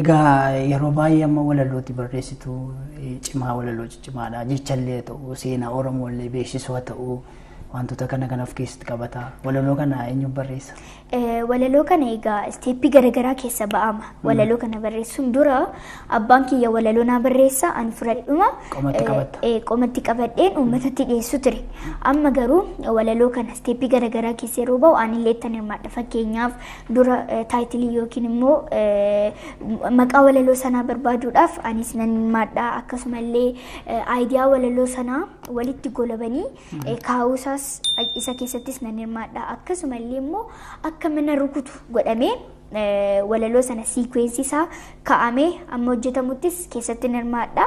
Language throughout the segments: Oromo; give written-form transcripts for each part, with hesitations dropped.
Egaa yeroo baay'ee amma walalooti barreessitu cimaa walaloo cimaadha. Jechallee ta'u seenaa Oromoolee beeksisuu ta'u wantoota kana of keessatti qabata. Walaloo kana eenyu barreessa? Walaloo kana egaa isteeppii garaagaraa keessa ba'ama. Walaloo kana barreessuun dura abbaan kiyya walaloo naa barreessa ani fudhadhuma qomatti qabadheen uummatatti dhiyeessu ture. Amma garuu walaloo kana isteeppii garaagaraa keessa yeroo ba'u anillee ittiin hirmaadha. Fakkeenyaaf dura taayitilii yookiin immoo maqaa walaloo sanaa barbaaduudhaaf anis nan hirmaadha. Akkasumallee aayidiyaa walaloo sanaa walitti golabanii kaa'uusaas isa keessattis nan hirmaadha. Akkasumallee immoo akka mana rukutu godhamee walaloo sana siikweensi isaa kaa'amee amma hojjetamuttis keessatti hirmaadha.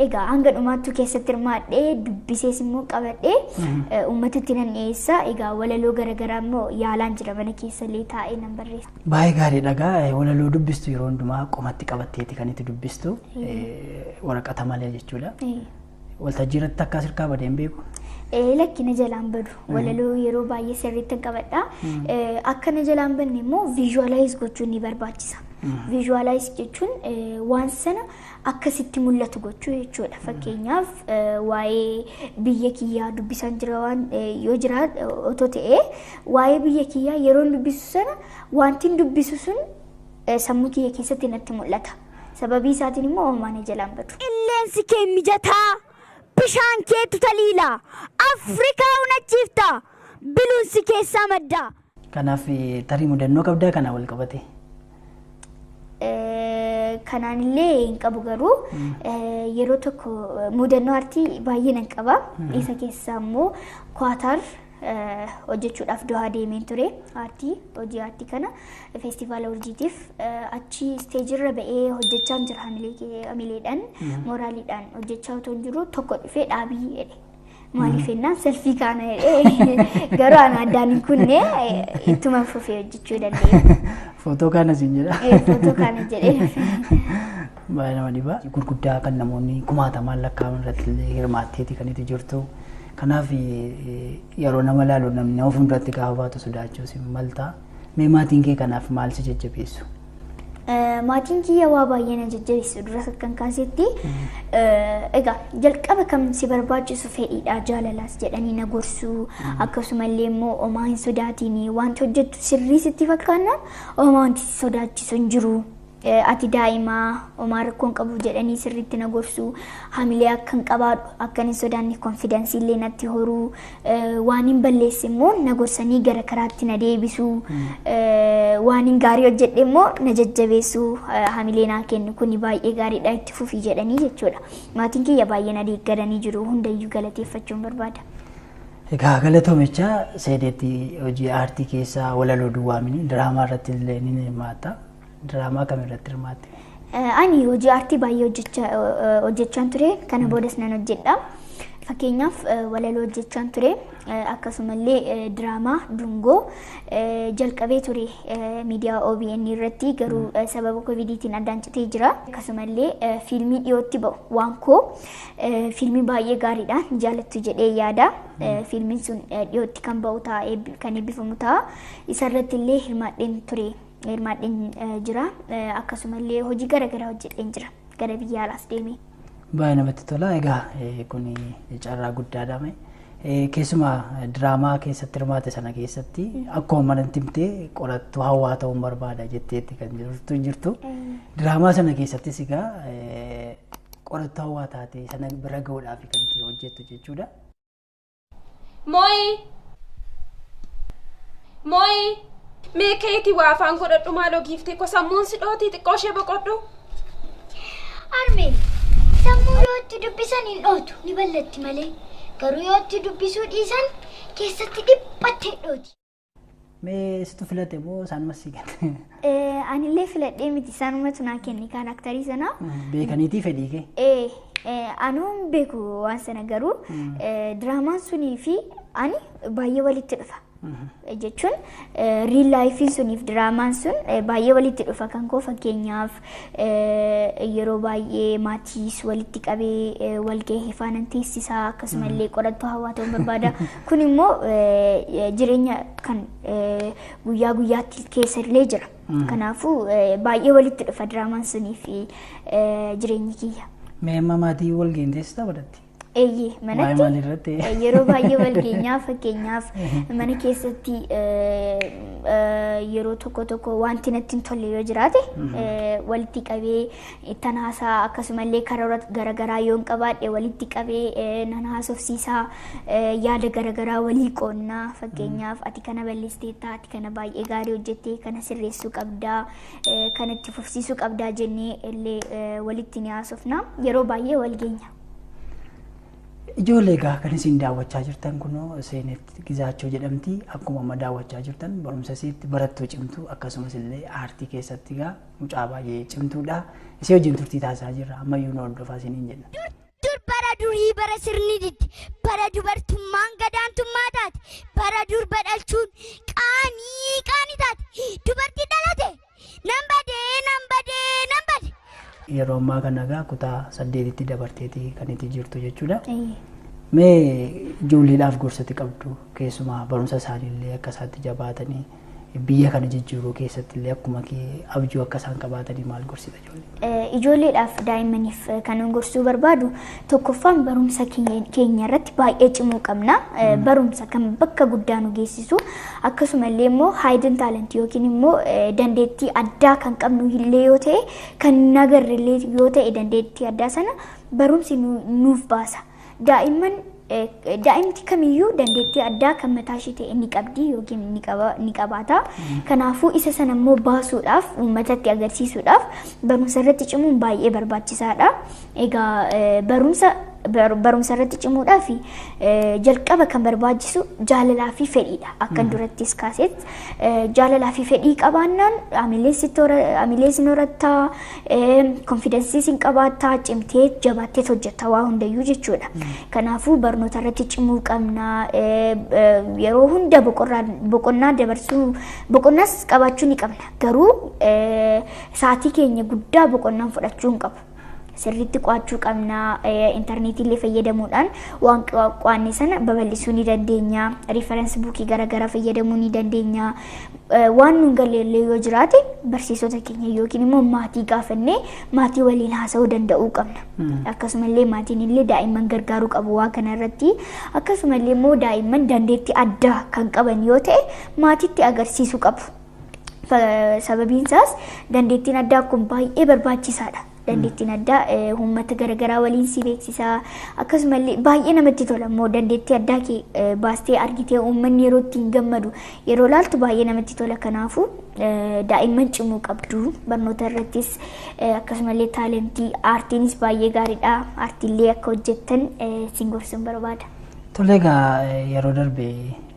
Egaa hanga dhumaattuu keessatti hirmaadhee dubbisees immoo qabadhee uummatatti nan dhiyeessa. Egaa walaloo garaagaraa immoo yaalaan jira mana keessallee taa'ee nan barreessa. Baay'ee gaariidha. Egaa walaloo dubbistu yeroo hundumaa qomatti qabatteeti kan itti dubbistu waraqata malee jechuudha. Waltajjii irratti akkas hirkaa badeen beeku. Lakkina jalaan badu walaloo yeroo baay'ee sirriitti qabadha. Akka na jalaan banne immoo visualize gochuun ni barbaachisa. Visualize jechuun waan sana akkasitti mul'atu gochuu jechuudha. Fakkeenyaaf waa'ee biyya kiyyaa dubbisan jira waan yoo jira otoo ta'ee waa'ee biyya kiyyaa yeroo dubbisu sana wanti dubbisu sun sammuu kiyya keessatti natti mul'ata. Sababii isaatiin immoo uumaan jalaan badu. Qilleensi kee mijataa. Bishaan keetu taliila Afrikaa unachiifta biluunsi keessaa madda. Kanaaf tarii mudannoo qabdaa kana wal qabate. Kanaanillee hin qabu garuu yeroo tokko mudannoo aartii baay'ee nan qaba. Isa keessaa immoo Kwaatar hojjechuudhaaf Dohaa deemeen ture hojii aartii kana feestivaala urjiitiif achi isteejirra ba'ee hojjechaa jira hamileedhaan mooraaliidhaan hojjechaa otoo jiru tokko dhufee dhaabii jedhe. Maaliif ennaan selfii kaana jedhee garuu ana addaan hin kunne ittuma fufee hojjechuu danda'e. Footoo kaana siin jedha. Footoo kaana jedhee. Baay'ee nama dhiba. Gurguddaa kan namoonni kumaatamaan lakkaa'aman irratti illee hirmaatteeti kan itti jirtu. Kanaaf yeroo nama laalu namni of hunduratti gaafa baatu sodaachuus maltaa. Mee maatiin kee kanaaf maal si jajjabeessu? Maatiin kiyya waa baay'ee na jajjabeessu dura kan kaasetti egaa jalqaba kam si barbaachisu fedhiidha jaalalaas jedhanii na gorsuu akkasumallee immoo homaa hin sodaatiin wanti hojjettu sirrii sitti fakkaannaan homaa wanti sodaachisu hin jiru. Ati daa'imaa homaa rakkoon qabu jedhanii sirriitti na gorsuu hamilee akkan qabaadhu akkan hin sodaanne konfidensii illee natti horuu waan hin balleesse immoo na gorsanii gara karaatti na deebisuu waan hin gaarii hojjedhe immoo na jajjabeessuu hamilee naa kennu kun baay'ee gaariidha itti fufii jedhanii jechuudha. Maatiin kiyya baay'ee na deeggaranii jiru hundayyuu galateeffachuun barbaada. Egaa galatoomicha Seenetti hojii aartii keessaa walaloo duwwaamini diraamaa irratti illee ni hirmaatta. Diraamaa kam irratti hirmaatte? Ani hojii aartii baay'ee hojjechaan ture. Kana boodas nan hojjedha. Fakkeenyaaf walaloo hojjechaan ture. Akkasumallee diraamaa dungoo jalqabee ture miidiyaa OBN irratti garuu sababa covidiitiin addaan citee jira. Akkasumallee fiilmii dhiyootti ba'u waan koo fiilmii baay'ee gaariidha jaalattu jedhee yaada. Fiilmiin sun dhiyootti kan ba'u ta'a kan eebbifamu ta'a. Isarratti illee hirmaadheen ture. Hirmaadheen jira akkasumallee hojii garaagaraa hojjedheen jira gara biyya alaas deemee. Baay'ee namatti tola. Egaa kun carraa guddaadha. Keessumaa diraamaa keessatti hirmaate sana keessatti akkuma manatti himtee qorattuu hawaa ta'uun barbaada jetteetti kan jirtu. Diraamaa sana keessattis egaa qorattuu hawaa taate sana bira gahuudhaaf kan itti hojjettu jechuudha. Mooyi. Meekeeti waa afaan godhadhu maaloo giiftee ko sammuun si dhootii xiqqoo ishee boqodhu. Armeen sammuu yoo itti dubbisan hin dhootu ni ballatti malee garuu yoo itti dubbisuu dhiisan keessatti dhiphattee dhooti. Mee situ filate moo isaanumas si galte? Anillee filadhee miti isaanumatu naa kenne kaaraaktarii sana. Beekaniitii fedhii kee? Anuun beeku waan sana garuu diraamaan sunii fi ani baay'ee walitti dhufa. Jechuun real life suniif diraamaan sun baay'ee walitti dhufa kan koo fakkeenyaaf yeroo baay'ee maatiis walitti qabee walgahii faana teessisaa akkasumallee qorattuu hawaa ta'uu barbaada. Kun immoo jireenya kan guyyaa guyyaatti keessa illee jira. Kanaafuu baay'ee walitti dhufa diraamaan sunii fi jireenyi kiyya. Mee amma maatii wal geenteessa taphatatti? Eeyyee manatti yeroo baay'ee wal geenyaa fakkeenyaaf mana keessatti yeroo tokko wanti natti hin tolle yoo jiraate walitti qabee ittan haasaa akkasumallee karoora garaagaraa yoo qabaadhe walitti qabee nan haasofsiisaa yaada garaagaraa walii qoonnaa fakkeenyaaf ati kana balleessiteetta ati kana baay'ee gaarii hojjettee kana sirreessuu qabdaa kana itti fufsiisuu qabdaa jennee illee walitti ni haasofna yeroo baay'ee wal geenya. Ijoollee egaa kan isin daawwachaa jirtan kunoo Seenet Gizaachoo jedhamti. Akkuma amma daawwachaa jirtan barumsa isiitti barattuu cimtuu akkasumas illee aartii keessatti egaa mucaa baay'ee cimtuudha. Isee wajjin turtii taasisaa jirra. Ammayyuu nu hordofaa isiniin jenna. Dur bara durii bara sirni diddi bara dubartummaan gadaantummaa taate bara dur badhalchuun qaanii taate dubartii dhalate nan badee. Yeroo ammaa kana egaa kutaa 8tti dabarteeti kan itti jirtu jechuudha. Mee ijoolleedhaaf gorsati qabdu keessumaa barumsa isaaniillee akka isaatti jabaatanii biyya kana jijjiiruu keessatti illee akkuma abjuu akka isaan qabaatanii maal gorsita ijoollee? Ijoolleedhaaf daa'immaniif kan gorsuu barbaadu tokkoffaan barumsa keenya irratti baay'ee cimuu qabna. Barumsa kan bakka guddaa nu geessisu akkasumallee immoo hidden talent yookiin immoo dandeettii addaa kan qabnu illee yoo ta'e kan nagarre illee yoo ta'e dandeettii addaa sana barumsi nuuf baasa. Daa'imti kamiyyuu dandeettii addaa kan mataa ishee ta'e ni qabdi yookiin ni qabaata. Kanaafuu isa sana immoo baasuudhaaf uummatatti agarsiisuudhaaf barumsa irratti cimuun baay'ee barbaachisaadha. Egaa barumsa irratti cimuudhaaf jalqaba kan barbaachisu jaalalaa fi fedhiidha. Akkan durattis kaasetti jaalalaa fi fedhii qabaannaan amilees horattaa konfidensiis hin qabaattaa cimtee jabaattee hojjetta waa hundayyuu jechuudha. Kanaafuu barnoota irratti cimuu qabna. Yeroo hunda boqonnaa dabarsuu boqonnaas qabaachuu ni qabna. Garuu sa'aatii keenya guddaa boqonnaan fudhachuu hin qabu. Sirriitti qo'achuu qabna. Intarneetii fayyadamuudhaan waan qo'anne sana babal'isuu ni dandeenya. Riiferensi buukii garaagaraa fayyadamuu ni dandeenya. Waan nun galleellee yoo jiraate barsiisota keenya yookiin immoo maatii gaafannee maatii waliin haasa'uu danda'uu qabna. Akkasumallee maatiin illee daa'imman gargaaruu qabu waa kana irratti. Akkasumallee immoo daa'imman dandeettii addaa kan qaban yoo ta'e maatiitti agarsiisuu qabu. Sababiin isaas dandeettiin addaa kun baay'ee barbaachisaadha. Dandeettiin addaa uummata garaagaraa waliin si beeksisaa akkasumallee baay'ee namatti tola immoo dandeettii addaa kee baastee argitee uummanni yeroo ittiin gammadu yeroo laaltu baay'ee namatti tola. Kanaafuu daa'imman cimuu qabdu barnoota irrattis akkasumallee taalentii aartiinis baay'ee gaariidha. Aartiillee akka hojjettan siin gorsuun barbaada. Tole egaa yeroo darbe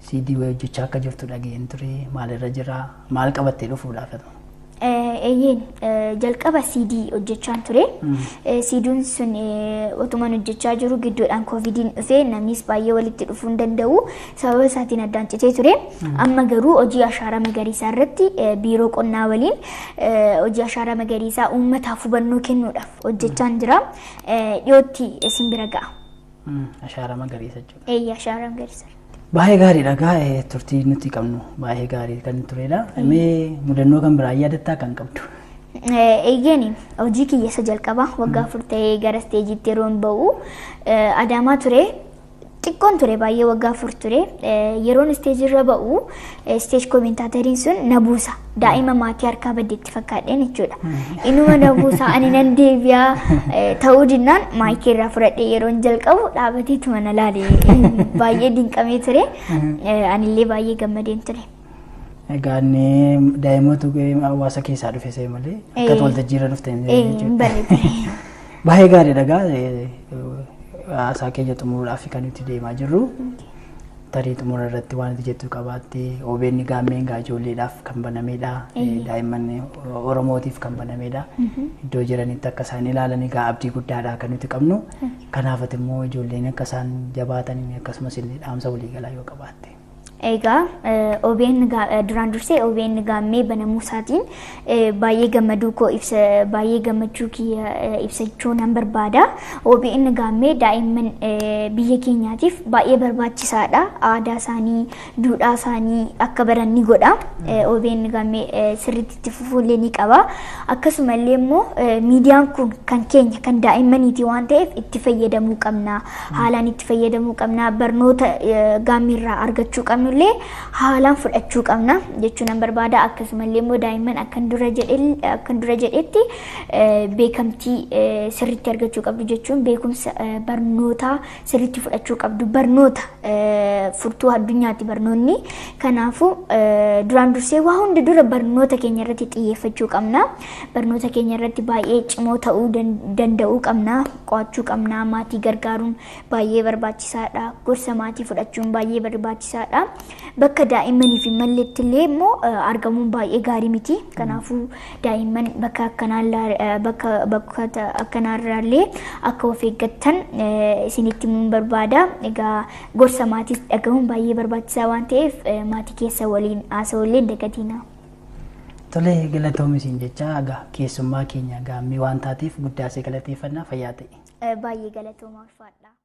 CD hojjechaa akka jirtu dhageen ture maalirra jira maal qabattee dhufuudhaaf? Eeyyeen jalqaba CD hojjechaan ture. CD'n sun otumaan hojjechaa jiru gidduudhaan koovidiin dhufee namnis baay'ee walitti dhufuu hin danda'u. Sababa isaatiin addaan citee ture. Amma garuu hojii ashaaraa magariisaa irratti biiroo qonnaa waliin hojii ashaaraa magariisaa uummataaf hubannoo kennuudhaaf hojjechaan jira. Dhiyootti isin bira ga'a. Ashaaraa magariisa jechuudha. Eeyyee ashaaraa magariisa. Baay'ee gaariidha egaa turtii nuti qabnu baay'ee gaarii kan turedha. Mee mudannoo kan biraa yaadatta kan qabdu? Eeyyeen hojii kiyya jalqabaa waggaa 4 ta'ee gara isteejiitti yeroo ba'u Adaamaa ture. Xiqqoon ture baay'ee waggaa 4 ture. Yeroon isteejirra ba'u isteej koomentaatariin sun na buusa. Daa'ima maatii harkaa baddeetti fakkaadheen jechuudha. Inuma na buusa ani nan deebi'aa ta'uu dinnaan maayikii irraa fudhadhee yeroon jalqabu dhaabateetuma na laale baay'ee dinqamee ture. Anillee baay'ee gammadeen ture. Egaa inni daa'imatu hawaasa keessaa dhufe see malee akka waltajjiirra dhufte jechuudha. Baay'ee gaariidha egaa haasaa keenya xumuruudhaaf kan nuti deemaa jirru. Tarii xumura irratti waan itti jettu qabaatte OBN gaammeen ijoolleedhaaf kan banamedha. Daa'imman Oromootiif kan banamedha. Iddoo jiranitti akka isaan ilaalan egaa abdii guddaadha kan nuti qabnu. Kanaaf immoo ijoolleen akka isaan jabaatanii akkasumas illee dhaamsa waliigalaa yoo qabaatte. Egaa OBN duraan dursee OBN gaammee banamuu isaatiin baay'ee gammaduu koo baay'ee gammachuu kiyya ibsachuu nan barbaada. OBN gaammee daa'imman biyya keenyaatiif baay'ee barbaachisaadha. Aadaa isaanii, duudhaa isaanii akka baran ni godha. OBN gaammee sirriitti itti fufuullee ni qaba. Akkasumallee immoo miidiyaan kun kan keenya kan daa'immaniiti waan ta'eef itti fayyadamuu qabna. Haalaan itti fayyadamuu qabna. Barnoota gaammeerraa argachuu qabna. Haalaan fudhachuu qabna jechuun nan barbaada. Akkasumallee immoo daa'imman akkan dura jedhetti beekamtii sirriitti argachuu qabdu jechuun beekumsa barnootaa sirriitti fudhachuu qabdu. Barnoota furtuu addunyaatti barnoonni. Kanaafuu duraan dursee waa hunda dura barnoota keenya irratti xiyyeeffachuu qabna. Barnoota keenya irratti baay'ee cimoo ta'uu danda'uu qabna. Qo'achuu qabna. Maatii gargaaruun baay'ee barbaachisaadha. Gorsa maatii fudhachuun baay'ee barbaachisaadha. Bakka daa'immaniif hin malletti illee immoo argamuun baay'ee gaarii miti. Kanaafuu daa'imman bakka akkanaarraa illee akka of eeggattan isinitti himuun barbaada. Egaa gorsa maatiis dhagahuun baay'ee barbaachisaa waan ta'eef maatii keessa waliin haasa'ullee dagatiina. Tole galatoomi siin jecha egaa keessummaa keenya gaammee waan taateef guddaa si galateeffannaa fayyaa ta'e. Baay'ee galatooma ulfaadha.